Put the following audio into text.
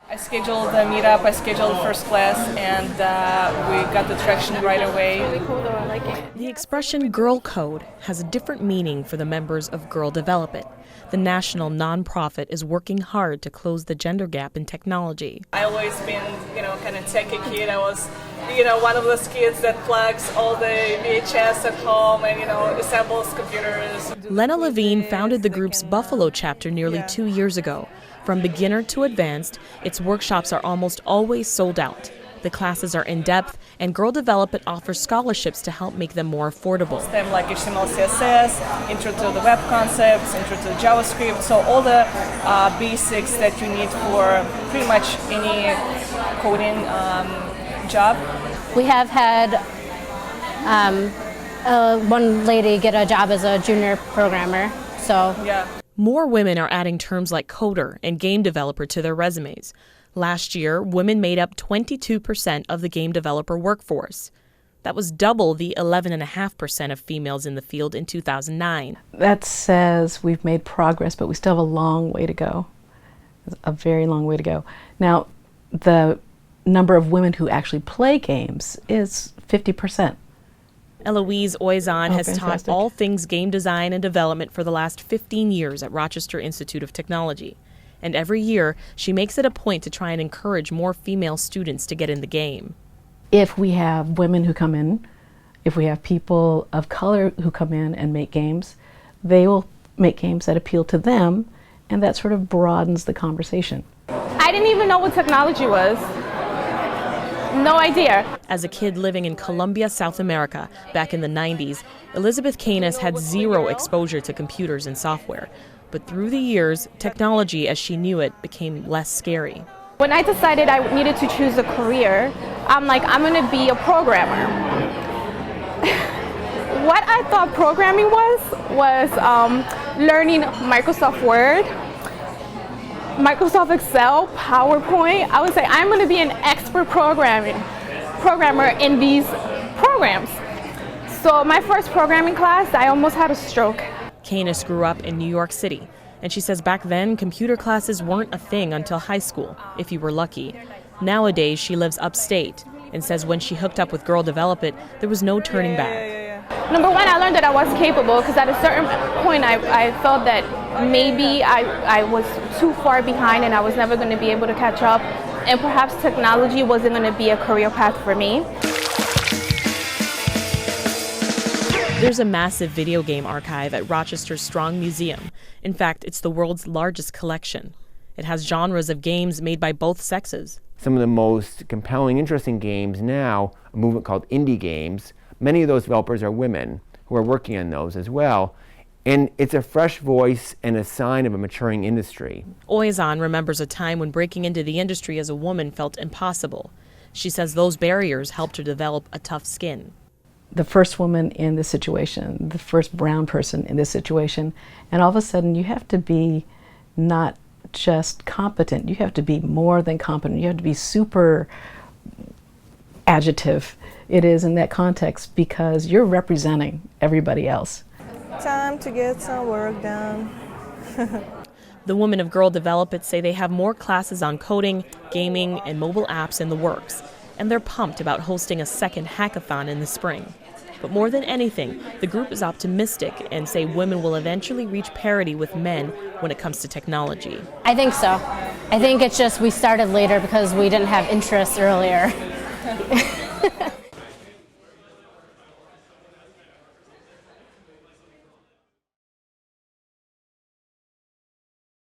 I scheduled the meetup, I scheduled the first class, and we got the traction right away. Really cool though, I like it. The expression Girl Code has a different meaning for the members of Girl Develop It. The national nonprofit is working hard to close the gender gap in technology. I always been, kind of techie kid. I was, one of those kids that plugs all the VHS at home and, assembles computers. Lena Levine founded the group's Buffalo chapter nearly 2 years ago. From beginner to advanced, its workshops are almost always sold out. The classes are in-depth, and Girl Develop It offers scholarships to help make them more affordable. They have like HTML, CSS, intro to the web concepts, intro to JavaScript, so all the basics that you need for pretty much any coding job. We have had one lady get a job as a junior programmer, so. Yeah. More women are adding terms like coder and game developer to their resumes. Last year, women made up 22% of the game developer workforce. That was double the 11.5% of females in the field in 2009. That says we've made progress, but we still have a long way to go. A very long way to go. Now, the number of women who actually play games is 50%. Elouise Ozon has fantastic. taught all things game design and development for the last 15 years at Rochester Institute of Technology. And every year, she makes it a point to try and encourage more female students to get in the game. If we have women who come in, if we have people of color who come in and make games, they will make games that appeal to them, and that sort of broadens the conversation. I didn't even know what technology was. No idea. As a kid living in Colombia, South America, back in the 90s, Elizabeth Canis had zero exposure to computers and software. But through the years, technology as she knew it became less scary. When I decided I needed to choose a career, I'm like, I'm going to be a programmer. What I thought programming was learning Microsoft Word, Microsoft Excel, PowerPoint. I would say I'm going to be an expert programmer in these programs. So my first programming class, I almost had a stroke. Canis grew up in New York City, and she says back then computer classes weren't a thing until high school, if you were lucky. Nowadays, she lives upstate and says when she hooked up with Girl Develop It, there was no turning back. Number one, I learned that I was capable because at a certain point I felt that maybe I was too far behind and I was never going to be able to catch up, and perhaps technology wasn't going to be a career path for me. There's a massive video game archive at Rochester's Strong Museum. In fact, it's the world's largest collection. It has genres of games made by both sexes. Some of the most compelling, interesting games now, a movement called indie games. Many of those developers are women who are working on those as well. And it's a fresh voice and a sign of a maturing industry. Ozon remembers a time when breaking into the industry as a woman felt impossible. She says those barriers helped her develop a tough skin. The first woman in this situation, the first brown person in this situation, and all of a sudden you have to be not just competent, you have to be more than competent, you have to be super adjective. It is in that context because you're representing everybody else. Time to get some work done. The women of Girl Develop It say they have more classes on coding, gaming, and mobile apps in the works, and they're pumped about hosting a second hackathon in the spring. But more than anything, the group is optimistic and say women will eventually reach parity with men when it comes to technology. I think so. I think it's just we started later because we didn't have interest earlier.